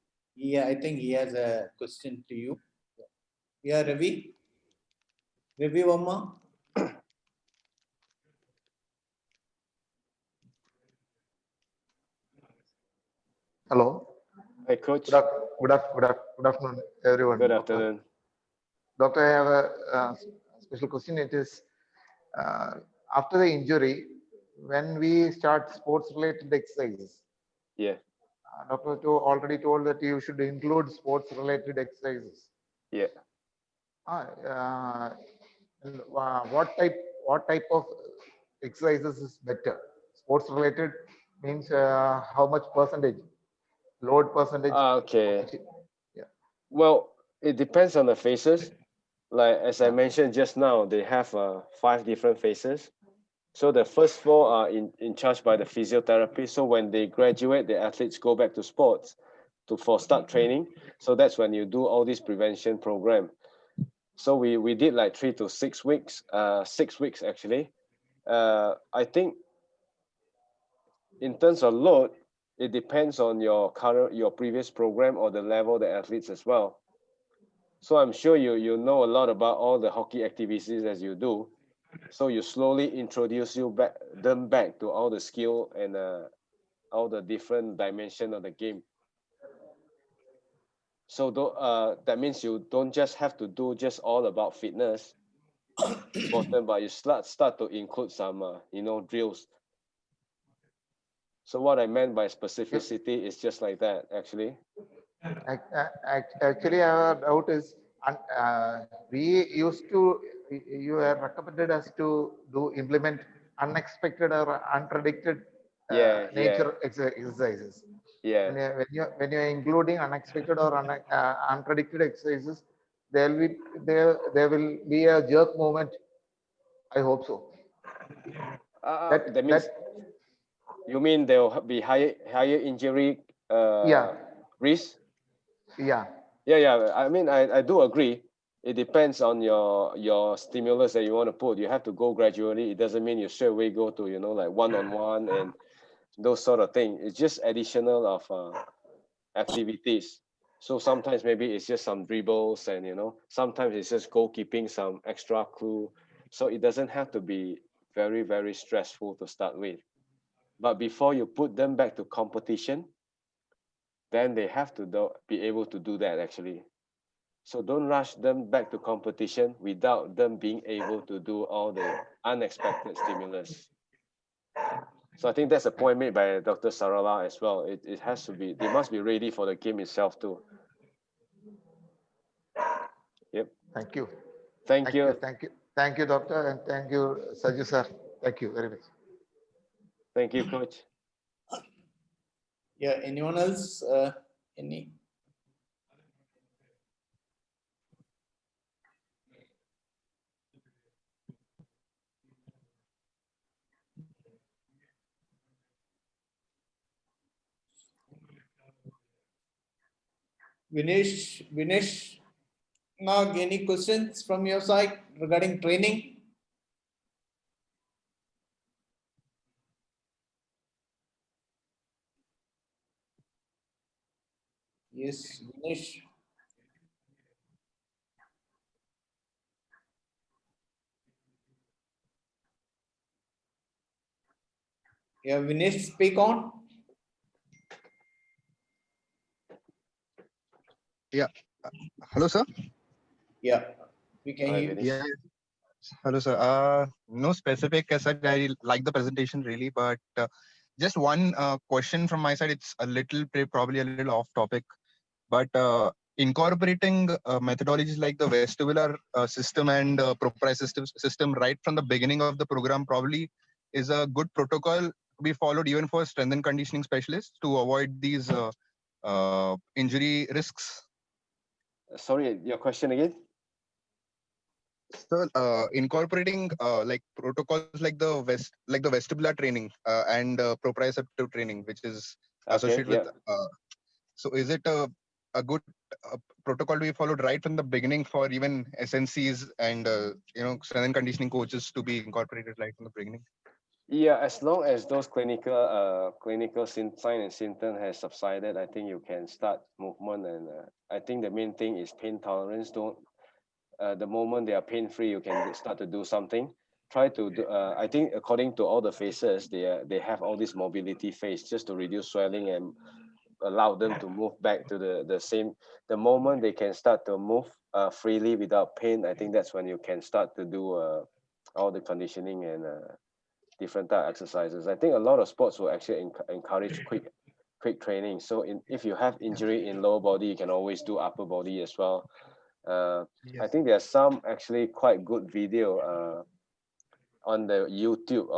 I think he has a question to you. Yeah, Ravi. Ravi Verma. Hello. Hi, coach. Good afternoon, everyone. Good Doctor. afternoon. Doctor, I have a special question. It is after the injury, when we start sports-related exercises. Yeah. Doctor already told that you should include sports-related exercises. Yeah. What type of exercises is better? Sports-related means how much percentage, load percentage. Okay. Yeah. Well, it depends on the phases. Like as I mentioned just now, they have 5 different phases. So the first 4 are in charge by the physiotherapy. So when they graduate, the athletes go back to sports for start training. So that's when you do all this prevention program. So we did like 3 to 6 weeks, 6 weeks actually. I think in terms of load, it depends on your previous program or the level of the athletes as well. So I'm sure you know a lot about all the hockey activities as you do. So you slowly introduce them back to all the skill and all the different dimension of the game. So that means you don't just have to do just all about fitness, important, but you start to include some drills. So what I meant by specificity is just like that, actually. Actually, our doubt is, we used to, you have recommended us to implement unexpected or unpredicted Yeah, nature exercises. yeah. When you're including unexpected or unpredicted exercises, there will be a jerk moment. I hope so. That means you mean there will be higher injury Yeah. risk? Yeah. Yeah. I mean, I do agree. It depends on your stimulus that you want to put. You have to go gradually. It doesn't mean you straight away go to like one-on-one and those sort of thing. It's just additional of activities. So sometimes maybe it's just some dribbles and sometimes it's just goalkeeping, some extra clue. So it doesn't have to be very, very stressful to start with. But before you put them back to competition, then they have to be able to do that actually. So don't rush them back to competition without them being able to do all the unexpected stimulus. So I think that's a point made by Dr. Sarala as well. It has to be, they must be ready for the game itself too. Yep. Thank you. Thank you. Thank you, doctor, and thank you, Saju sir. Thank you very much. Thank you, coach. Yeah, anyone else? Any? Vinesh, Nag, any questions from your side regarding training? Yes, Vinesh. Yeah, Vinesh, speak on. Yeah. Hello, sir. Yeah, we can Hi, hear you. Vinesh. Yeah. Hello, sir. No specific as such. I like the presentation really, but just one question from my side. It's a little probably a little off topic, but incorporating methodologies like the vestibular system and proprioceptive system right from the beginning of the program probably is a good protocol to be followed even for strength and conditioning specialists to avoid these injury risks. Sorry, your question again? So incorporating like protocols like the vestibular training and proprioceptive training, which is Okay, associated yeah. with. So is it a good protocol to be followed right from the beginning for even SNCs and strength and conditioning coaches to be incorporated right from the beginning? Yeah, as long as those clinical sign and symptom has subsided, I think you can start movement. And I think the main thing is pain tolerance. Don't the moment they are pain free, you can start to do something. Try to do. I think according to all the phases, they have all this mobility phase just to reduce swelling and allow them to move back to the same. The moment they can start to move freely without pain, I think that's when you can start to do all the conditioning and different type of exercises. I think a lot of sports will actually encourage quick training. So if you have injury in lower body, you can always do upper body as well. I think there's some actually quite good video on the YouTube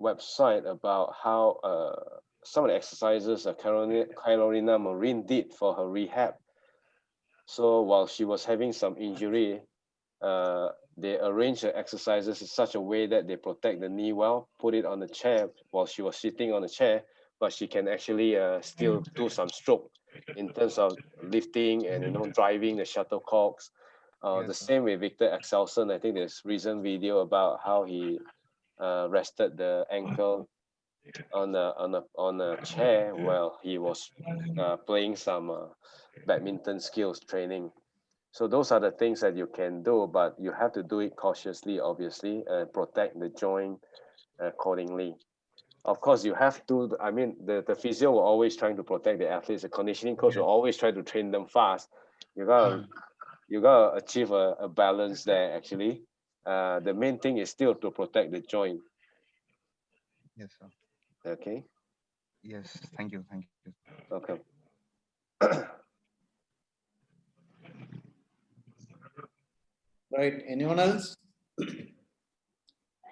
website about how some of the exercises Carolina Marin did for her rehab. So while she was having some injury, they arranged the exercises in such a way that they protect the knee well, put it on the chair while she was sitting on the chair, but she can actually still do some stroke in terms of lifting and driving the shuttlecocks. The same with Victor Axelsen. I think there's recent video about how he rested the ankle on a chair while he was playing some badminton skills training. So those are the things that you can do, but you have to do it cautiously, obviously, and protect the joint accordingly. Of course, you have to, I mean, the physio will always trying to protect the athletes. The conditioning coach will always try to train them fast. You gotta achieve a balance there, actually. The main thing is still to protect the joint. Yes, sir. Okay. Yes, thank you. Okay. Right, anyone else?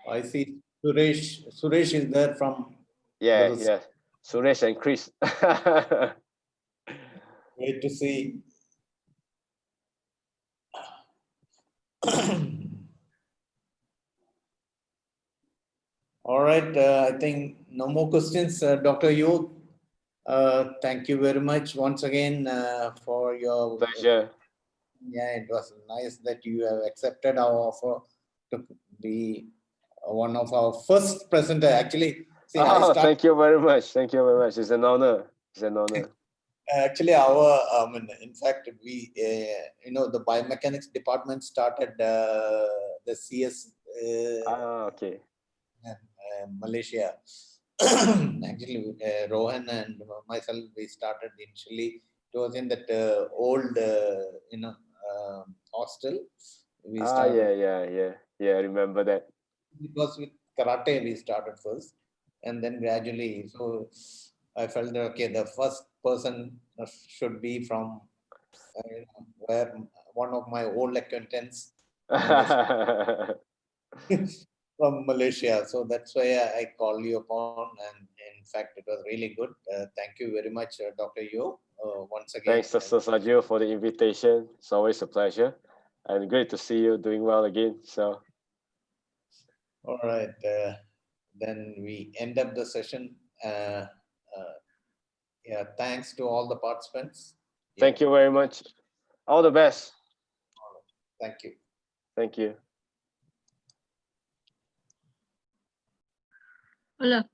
I see Suresh. Suresh is there from. Yeah. Suresh and Chris. Great to see. All right, I think no more questions. Dr. Yu, thank you very much once again for your. Pleasure. Yeah, it was nice that you have accepted our offer to be one of our first presenter. Actually, see, Thank you very much. Thank you very much. It's an honor. Actually, in fact, we, the biomechanics department started the CS. Okay. Malaysia. Actually, Rohan and myself, we started initially. It was in that old, hostel. We started. Yeah. I remember that. Because with karate, we started first, and then gradually. So I felt that okay, the first person should be from where one of my old acquaintance from Malaysia. So that's why I call you upon. And in fact, it was really good. Thank you very much, Dr. Yo, once again. Thanks, Dr. Sajio, for the invitation. It's always a pleasure. And great to see you doing well again. So, All right. Then we end up the session. Yeah, thanks to all the participants. Yeah. Thank you very much. All the best. Thank you. Thank you. Hola.